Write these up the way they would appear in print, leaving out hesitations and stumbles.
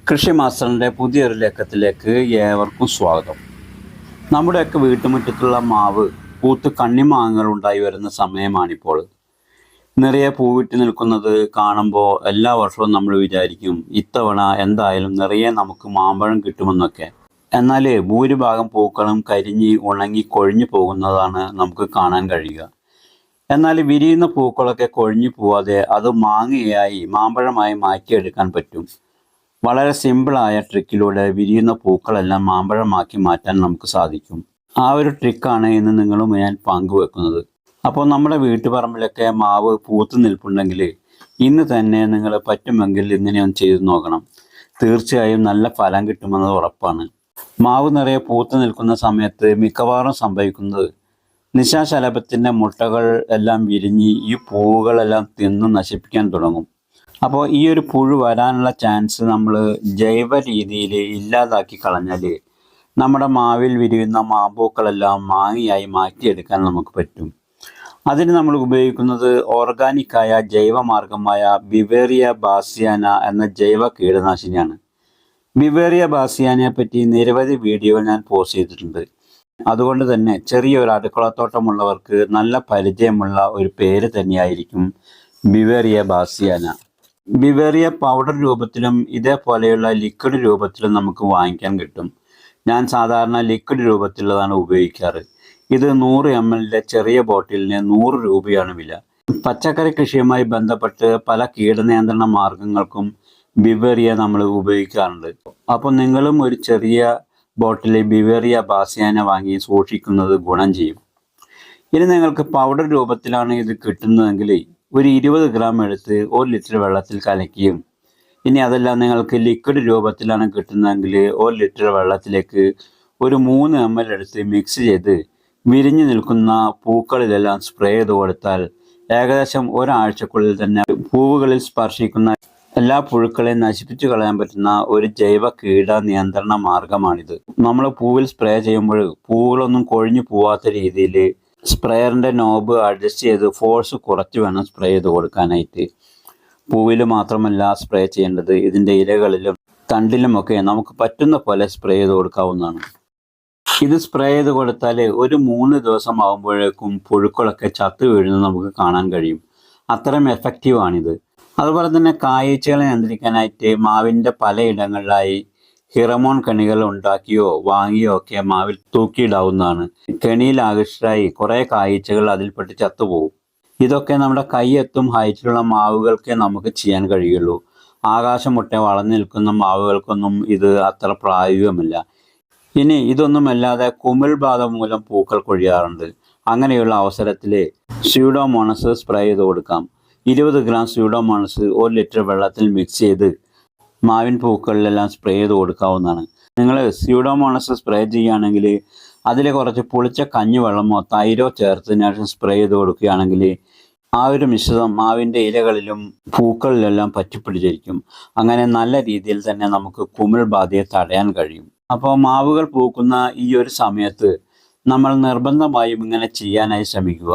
കൃഷി മാസ്റ്ററിൻ്റെ പുതിയൊരു ലക്കത്തിലേക്ക് ഏവർക്കും സ്വാഗതം. നമ്മുടെയൊക്കെ വീട്ടുമുറ്റത്തുള്ള മാവ് പൂത്ത് കണ്ണിമാങ്ങകൾ ഉണ്ടായി വരുന്ന സമയമാണിപ്പോൾ. നിറയെ പൂവിട്ട് നിൽക്കുന്നത് കാണുമ്പോൾ എല്ലാ വർഷവും നമ്മൾ വിചാരിക്കും ഇത്തവണ എന്തായാലും നിറയെ നമുക്ക് മാമ്പഴം കിട്ടുമെന്നൊക്കെ. എന്നാൽ ഭൂരിഭാഗം പൂക്കളും കരിഞ്ഞ് ഉണങ്ങി കൊഴിഞ്ഞു പോകുന്നതാണ് നമുക്ക് കാണാൻ കഴിയുക. എന്നാൽ വിരിയുന്ന പൂക്കളൊക്കെ കൊഴിഞ്ഞു പോവാതെ അത് മാങ്ങയായി മാമ്പഴമായി മാറ്റിയെടുക്കാൻ പറ്റും. വളരെ സിമ്പിളായ ട്രിക്കിലൂടെ വിരിയുന്ന പൂക്കളെല്ലാം മാമ്പഴമാക്കി മാറ്റാൻ നമുക്ക് സാധിക്കും. ആ ഒരു ട്രിക്കാണ് ഇന്ന് നിങ്ങളുമായി ഞാൻ പങ്കുവെക്കുന്നത്. അപ്പോൾ നമ്മുടെ വീട്ടുപറമ്പിലൊക്കെ മാവ് പൂത്ത് നിൽപ്പുണ്ടെങ്കിൽ ഇന്ന് തന്നെ നിങ്ങൾ പറ്റുമെങ്കിൽ ഇങ്ങനെയൊന്ന് ചെയ്തു നോക്കണം. തീർച്ചയായും നല്ല ഫലം കിട്ടുമെന്നത് ഉറപ്പാണ്. മാവ് നിറയെ പൂത്ത് നിൽക്കുന്ന സമയത്ത് മിക്കവാറും സംഭവിക്കുന്നത് നിശാശലഭത്തിൻ്റെ മുട്ടകൾ എല്ലാം വിരിഞ്ഞ് ഈ പൂവുകളെല്ലാം തിന്ന് നശിപ്പിക്കാൻ തുടങ്ങും. അപ്പോൾ ഈ ഒരു പുഴു വരാനുള്ള ചാൻസ് നമ്മൾ ജൈവ രീതിയിൽ ഇല്ലാതാക്കി കളഞ്ഞാൽ നമ്മുടെ മാവിൽ വിരിയുന്ന മാമ്പൂക്കളെല്ലാം മാങ്ങയായി മാറ്റിയെടുക്കാൻ നമുക്ക് പറ്റും. അതിന് നമ്മൾ ഉപയോഗിക്കുന്നത് ഓർഗാനിക്കായ ജൈവമാർഗമായ ബിവേറിയ ബാസിയാന എന്ന ജൈവ കീടനാശിനിയാണ്. ബിവേറിയ ബാസിയാനയെ പറ്റി നിരവധി വീഡിയോകൾ ഞാൻ പോസ്റ്റ് ചെയ്തിട്ടുണ്ട്. അതുകൊണ്ട് തന്നെ ചെറിയൊരു അടുക്കളത്തോട്ടമുള്ളവർക്ക് നല്ല പരിചയമുള്ള ഒരു പേര് തന്നെയായിരിക്കും ബിവേറിയ ബാസിയാന. ബിവേറിയ പൗഡർ രൂപത്തിലും ഇതേപോലെയുള്ള ലിക്വിഡ് രൂപത്തിലും നമുക്ക് വാങ്ങിക്കാൻ കിട്ടും. ഞാൻ സാധാരണ ലിക്വിഡ് രൂപത്തിലുള്ളതാണ് ഉപയോഗിക്കാറ്. ഇത് 100 ml ചെറിയ ബോട്ടിലിന് 100 രൂപയാണ് വില. പച്ചക്കറി കൃഷിയുമായി ബന്ധപ്പെട്ട് പല കീടനിയന്ത്രണ മാർഗങ്ങൾക്കും ബിവേറിയ നമ്മൾ ഉപയോഗിക്കാറുണ്ട്. അപ്പോൾ നിങ്ങളും ഒരു ചെറിയ ബോട്ടിൽ ബിവേറിയ ബാസിയാന വാങ്ങി സൂക്ഷിക്കുന്നത് ഗുണം ചെയ്യും. ഇനി നിങ്ങൾക്ക് പൗഡർ രൂപത്തിലാണ് ഇത് കിട്ടുന്നതെങ്കിൽ ഒരു 20 ഗ്രാം എടുത്ത് 1 ലിറ്റർ വെള്ളത്തിൽ കലക്കിയും, ഇനി അതെല്ലാം നിങ്ങൾക്ക് ലിക്വിഡ് രൂപത്തിലാണ് കിട്ടുന്നതെങ്കിൽ 1 ലിറ്റർ വെള്ളത്തിലേക്ക് ഒരു 3 ml എടുത്ത് മിക്സ് ചെയ്ത് വിരിഞ്ഞു നിൽക്കുന്ന പൂക്കളിലെല്ലാം സ്പ്രേ ചെയ്ത് കൊടുത്താൽ ഏകദേശം ഒരാഴ്ചക്കുള്ളിൽ തന്നെ പൂവുകളിൽ സ്പർശിക്കുന്ന എല്ലാ പുഴുക്കളെയും നശിപ്പിച്ചു കളയാൻ പറ്റുന്ന ഒരു ജൈവ കീട നിയന്ത്രണ മാർഗമാണിത്. നമ്മൾ പൂവിൽ സ്പ്രേ ചെയ്യുമ്പോൾ പൂവുകളൊന്നും കൊഴിഞ്ഞു പോവാത്ത രീതിയിൽ സ്പ്രേയറിൻ്റെ നോബ് അഡ്ജസ്റ്റ് ചെയ്ത് ഫോഴ്സ് കുറച്ച് വേണം സ്പ്രേ ചെയ്ത് കൊടുക്കാനായിട്ട്. പൂവിൽ മാത്രമല്ല സ്പ്രേ ചെയ്യേണ്ടത്, ഇതിൻ്റെ ഇലകളിലും തണ്ടിലുമൊക്കെ നമുക്ക് പറ്റുന്ന പോലെ സ്പ്രേ ചെയ്ത് കൊടുക്കാവുന്നതാണ്. ഇത് സ്പ്രേ ചെയ്ത് കൊടുത്താൽ ഒരു 3 ദിവസം ആകുമ്പോഴേക്കും പുഴുക്കളൊക്കെ ചത്തു വീഴുന്നത് നമുക്ക് കാണാൻ കഴിയും. അത്രയും എഫക്റ്റീവാണിത്. അതുപോലെ തന്നെ കായീച്ചകളെ നിയന്ത്രിക്കാനായിട്ട് മാവിൻ്റെ പലയിടങ്ങളിലായി ഹിറമോൺ കെണികൾ ഉണ്ടാക്കിയോ വാങ്ങിയോ ഒക്കെ മാവിൽ തൂക്കിയിടാവുന്നതാണ്. കെണിയിൽ ആകൃഷ്ടരായി കുറേ കായീച്ചകൾ അതിൽപ്പെട്ട് ചത്തുപോകും. ഇതൊക്കെ നമ്മുടെ കൈയെത്തും ഹൈറ്റിലുള്ള മാവുകൾക്ക് നമുക്ക് ചെയ്യാൻ കഴിയുള്ളൂ. ആകാശം മുട്ടെ വളർന്നു നിൽക്കുന്ന മാവുകൾക്കൊന്നും ഇത് അത്ര പ്രായോഗികമല്ല. ഇനി ഇതൊന്നുമല്ലാതെ കുമിൾ ബാധ മൂലം പൂക്കൾ കൊഴിയാറുണ്ട്. അങ്ങനെയുള്ള അവസരത്തിൽ സ്യൂഡോമോണസ് സ്പ്രേ ചെയ്ത് കൊടുക്കാം. 20 ഗ്രാം സ്യൂഡോമോണസ് 1 ലിറ്റർ വെള്ളത്തിൽ മിക്സ് ചെയ്ത് മാവിൻ പൂക്കളിലെല്ലാം സ്പ്രേ ചെയ്ത് കൊടുക്കാവുന്നതാണ്. നിങ്ങൾ സ്യൂഡോമോണസ് സ്പ്രേ ചെയ്യുകയാണെങ്കിൽ അതിൽ കുറച്ച് പുളിച്ച കഞ്ഞിവെള്ളമോ തൈരോ ചേർത്തതിന് ശേഷം സ്പ്രേ ചെയ്ത് കൊടുക്കുകയാണെങ്കിൽ ആ ഒരു മിശ്രിതം മാവിൻ്റെ ഇലകളിലും പൂക്കളിലെല്ലാം പറ്റിപ്പിടിച്ചിരിക്കും. അങ്ങനെ നല്ല രീതിയിൽ തന്നെ നമുക്ക് കുമിൾ ബാധയെ തടയാൻ കഴിയും. അപ്പോൾ മാവുകൾ പൂക്കുന്ന ഈ ഒരു സമയത്ത് നമ്മൾ നിർബന്ധമായും ഇങ്ങനെ ചെയ്യാനായി ശ്രമിക്കുക.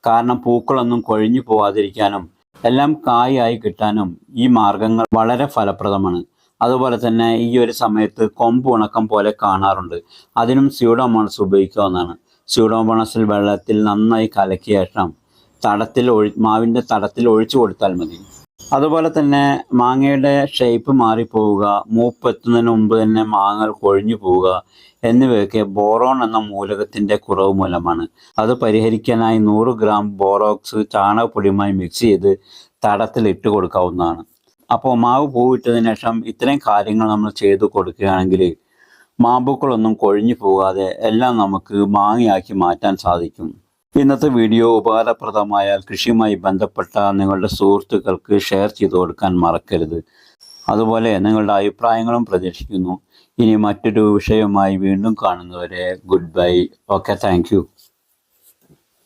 കാരണം പൂക്കളൊന്നും കൊഴിഞ്ഞു പോവാതിരിക്കാനും എല്ലാം കായായി കിട്ടാനും ഈ മാർഗങ്ങൾ വളരെ ഫലപ്രദമാണ്. അതുപോലെ തന്നെ ഈ ഒരു സമയത്ത് കൊമ്പ് ഉണക്കം പോലെ കാണാറുണ്ട്. അതിനും സ്യൂഡോമോണസ് ഉപയോഗിക്കാവുന്നതാണ്. സ്യൂഡോമോണസിൽ വെള്ളത്തിൽ നന്നായി കലക്കിയ ശേഷം മാവിൻ്റെ തടത്തിൽ ഒഴിച്ചു കൊടുത്താൽ മതി. അതുപോലെ തന്നെ മാങ്ങയുടെ ഷേപ്പ് മാറിപ്പോവുക, മൂപ്പെത്തുന്നതിന് മുമ്പ് തന്നെ മാങ്ങകൾ കൊഴിഞ്ഞു പോവുക എന്നിവയൊക്കെ ബോറോൺ എന്ന മൂലകത്തിൻ്റെ കുറവ് മൂലമാണ്. അത് പരിഹരിക്കാനായി 100 ഗ്രാം ബോറോക്സ് ചാണകപ്പൊടിയുമായി മിക്സ് ചെയ്ത് തടത്തിൽ ഇട്ട് കൊടുക്കാവുന്നതാണ്. അപ്പോൾ മാവ് പൂവിട്ടതിന് ശേഷം ഇത്രയും കാര്യങ്ങൾ നമ്മൾ ചെയ്തു കൊടുക്കുകയാണെങ്കിൽ മാമ്പൂക്കളൊന്നും കൊഴിഞ്ഞു പോകാതെ എല്ലാം നമുക്ക് മാങ്ങയാക്കി മാറ്റാൻ സാധിക്കും. ഇന്നത്തെ വീഡിയോ ഉപകാരപ്രദമായാൽ കൃഷിയുമായി ബന്ധപ്പെട്ട നിങ്ങളുടെ സുഹൃത്തുക്കൾക്ക് ഷെയർ ചെയ്ത് കൊടുക്കാൻ മറക്കരുത്. അതുപോലെ നിങ്ങളുടെ അഭിപ്രായങ്ങളും പ്രതീക്ഷിക്കുന്നു. ഇനി മറ്റൊരു വിഷയവുമായി വീണ്ടും കാണുന്നവരെ good bye. Okay, thank you.